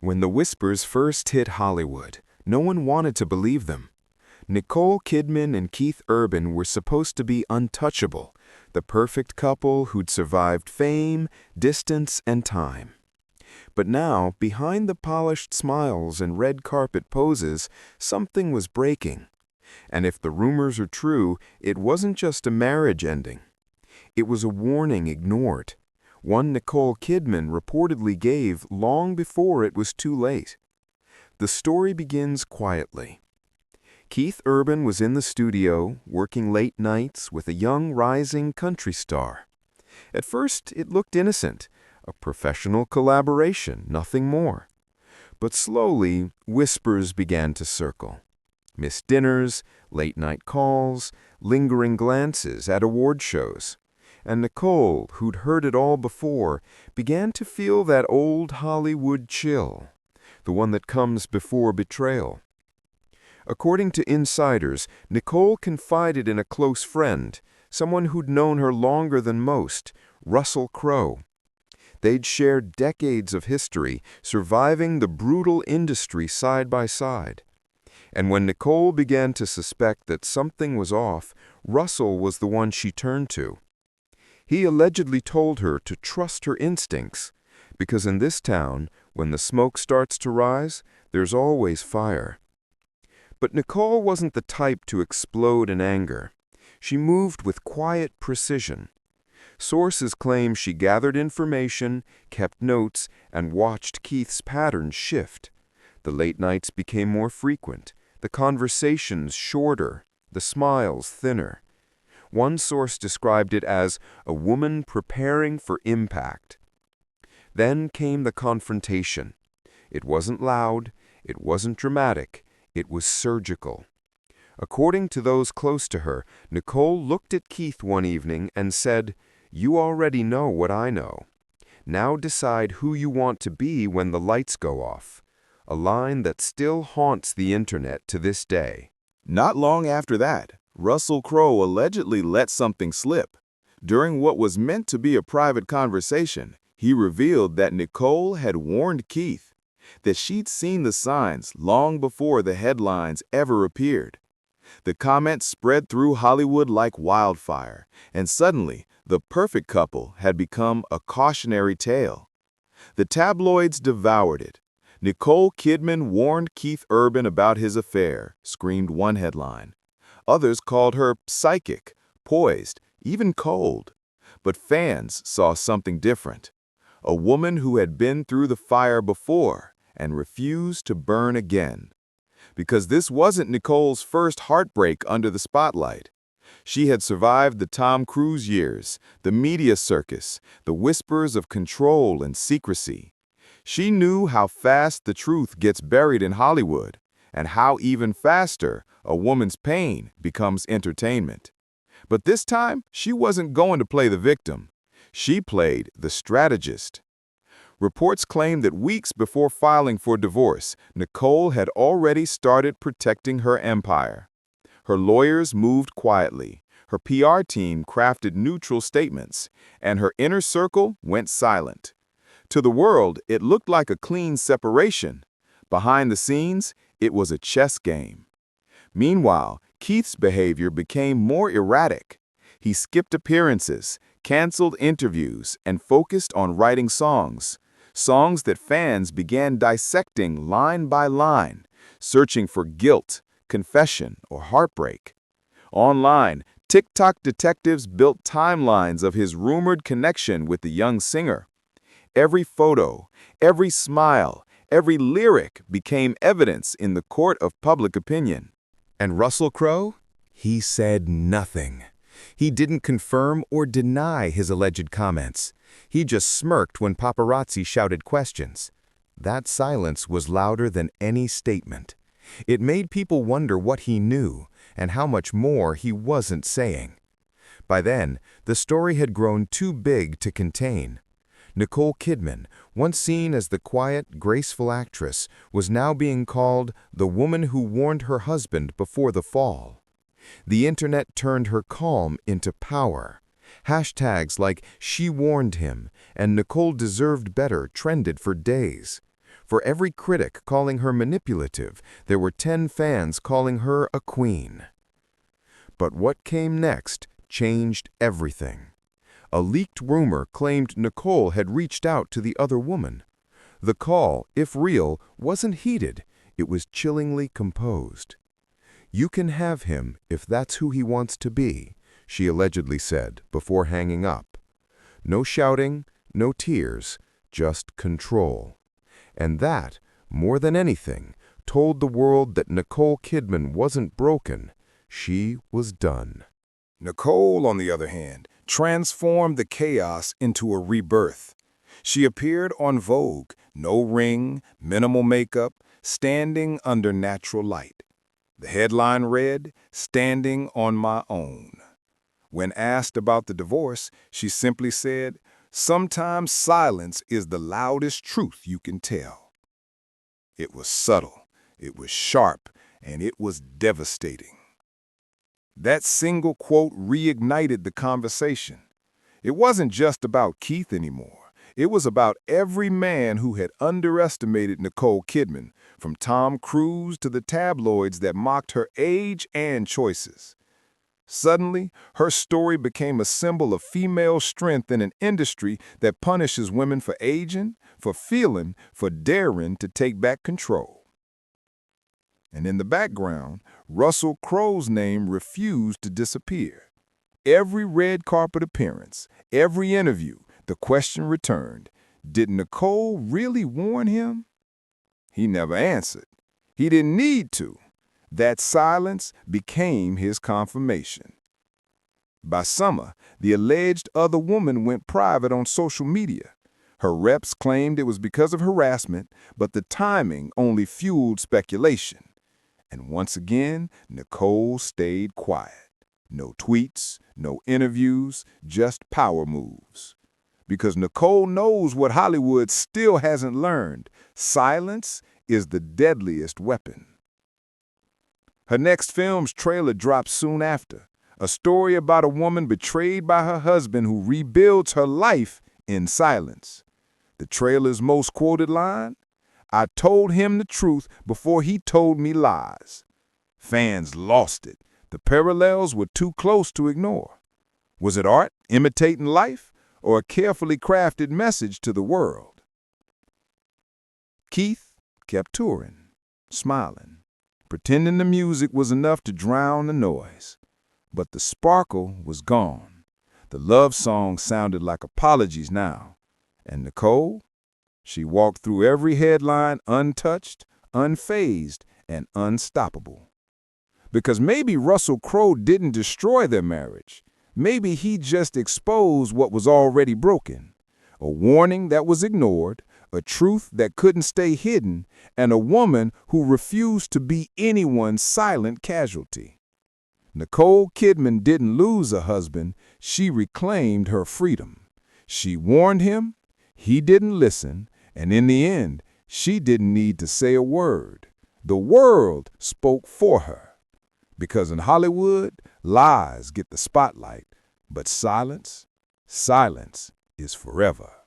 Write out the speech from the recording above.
When the whispers first hit Hollywood, no one wanted to believe them. Nicole Kidman and Keith Urban were supposed to be untouchable, the perfect couple who'd survived fame, distance, and time. But now, behind the polished smiles and red carpet poses, something was breaking. And if the rumors are true, it wasn't just a marriage ending. It was a warning ignored, one Nicole Kidman reportedly gave long before it was too late. The story begins quietly. Keith Urban was in the studio, working late nights with a young rising country star. At first, it looked innocent, a professional collaboration, nothing more. But slowly, whispers began to circle. Missed dinners, late-night calls, lingering glances at award shows. And Nicole, who'd heard it all before, began to feel that old Hollywood chill, the one that comes before betrayal. According to insiders, Nicole confided in a close friend, someone who'd known her longer than most, Russell Crowe. They'd shared decades of history, surviving the brutal industry side by side. And when Nicole began to suspect that something was off, Russell was the one she turned to. He allegedly told her to trust her instincts, because in this town, when the smoke starts to rise, there's always fire. But Nicole wasn't the type to explode in anger. She moved with quiet precision. Sources claim she gathered information, kept notes, and watched Keith's patterns shift. The late nights became more frequent, the conversations shorter, the smiles thinner. One source described it as a woman preparing for impact. Then came the confrontation. It wasn't loud, it wasn't dramatic, it was surgical. According to those close to her, Nicole looked at Keith one evening and said, "You already know what I know. Now decide who you want to be when the lights go off." A line that still haunts the internet to this day. Not long after that, Russell Crowe allegedly let something slip. During what was meant to be a private conversation, he revealed that Nicole had warned Keith, that she'd seen the signs long before the headlines ever appeared. The comments spread through Hollywood like wildfire, and suddenly, the perfect couple had become a cautionary tale. The tabloids devoured it. Nicole Kidman warned Keith Urban about his affair, screamed one headline. Others called her psychic, poised, even cold. But fans saw something different. A woman who had been through the fire before and refused to burn again. Because this wasn't Nicole's first heartbreak under the spotlight. She had survived the Tom Cruise years, the media circus, the whispers of control and secrecy. She knew how fast the truth gets buried in Hollywood, and how even faster a woman's pain becomes entertainment. But this time, she wasn't going to play the victim. She played the strategist. Reports claim that weeks before filing for divorce, Nicole had already started protecting her empire. Her lawyers moved quietly, her PR team crafted neutral statements, and her inner circle went silent. To the world, it looked like a clean separation. Behind the scenes, it was a chess game. Meanwhile, Keith's behavior became more erratic. He skipped appearances, canceled interviews, and focused on writing songs that fans began dissecting line by line, searching for guilt, confession, or heartbreak. Online, TikTok detectives built timelines of his rumored connection with the young singer. Every photo, every smile, every lyric became evidence in the court of public opinion. And Russell Crowe? He said nothing. He didn't confirm or deny his alleged comments. He just smirked when paparazzi shouted questions. That silence was louder than any statement. It made people wonder what he knew and how much more he wasn't saying. By then, the story had grown too big to contain. Nicole Kidman, once seen as the quiet, graceful actress, was now being called the woman who warned her husband before the fall. The internet turned her calm into power. Hashtags like "She warned him" and "Nicole deserved better" trended for days. For every critic calling her manipulative, there were 10 fans calling her a queen. But what came next changed everything. A leaked rumor claimed Nicole had reached out to the other woman. The call, if real, wasn't heated. It was chillingly composed. "You can have him if that's who he wants to be," she allegedly said before hanging up. No shouting, no tears, just control. And that, more than anything, told the world that Nicole Kidman wasn't broken. She was done. Nicole, on the other hand, transformed the chaos into a rebirth. She appeared on Vogue, no ring, minimal makeup, standing under natural light. The headline read, "Standing on My Own." When asked about the divorce, she simply said, "Sometimes silence is the loudest truth you can tell." It was subtle, it was sharp, and it was devastating. That single quote reignited the conversation. It wasn't just about Keith anymore. It was about every man who had underestimated Nicole Kidman, from Tom Cruise to the tabloids that mocked her age and choices. Suddenly, her story became a symbol of female strength in an industry that punishes women for aging, for feeling, for daring to take back control. And in the background, Russell Crowe's name refused to disappear. Every red carpet appearance, every interview, the question returned, did Nicole really warn him? He never answered. He didn't need to. That silence became his confirmation. By summer, the alleged other woman went private on social media. Her reps claimed it was because of harassment, but the timing only fueled speculation. And once again, Nicole stayed quiet. No tweets, no interviews, just power moves. Because Nicole knows what Hollywood still hasn't learned. Silence is the deadliest weapon. Her next film's trailer dropped soon after. A story about a woman betrayed by her husband who rebuilds her life in silence. The trailer's most quoted line, "I told him the truth before he told me lies." Fans lost it. The parallels were too close to ignore. Was it art, imitating life, or a carefully crafted message to the world? Keith kept touring, smiling, pretending the music was enough to drown the noise. But the sparkle was gone. The love song sounded like apologies now. And Nicole? She walked through every headline untouched, unfazed, and unstoppable. Because maybe Russell Crowe didn't destroy their marriage. Maybe he just exposed what was already broken. A warning that was ignored, a truth that couldn't stay hidden, and a woman who refused to be anyone's silent casualty. Nicole Kidman didn't lose a husband, she reclaimed her freedom. She warned him, he didn't listen, and in the end, she didn't need to say a word. The world spoke for her. Because in Hollywood, lies get the spotlight, but silence is forever.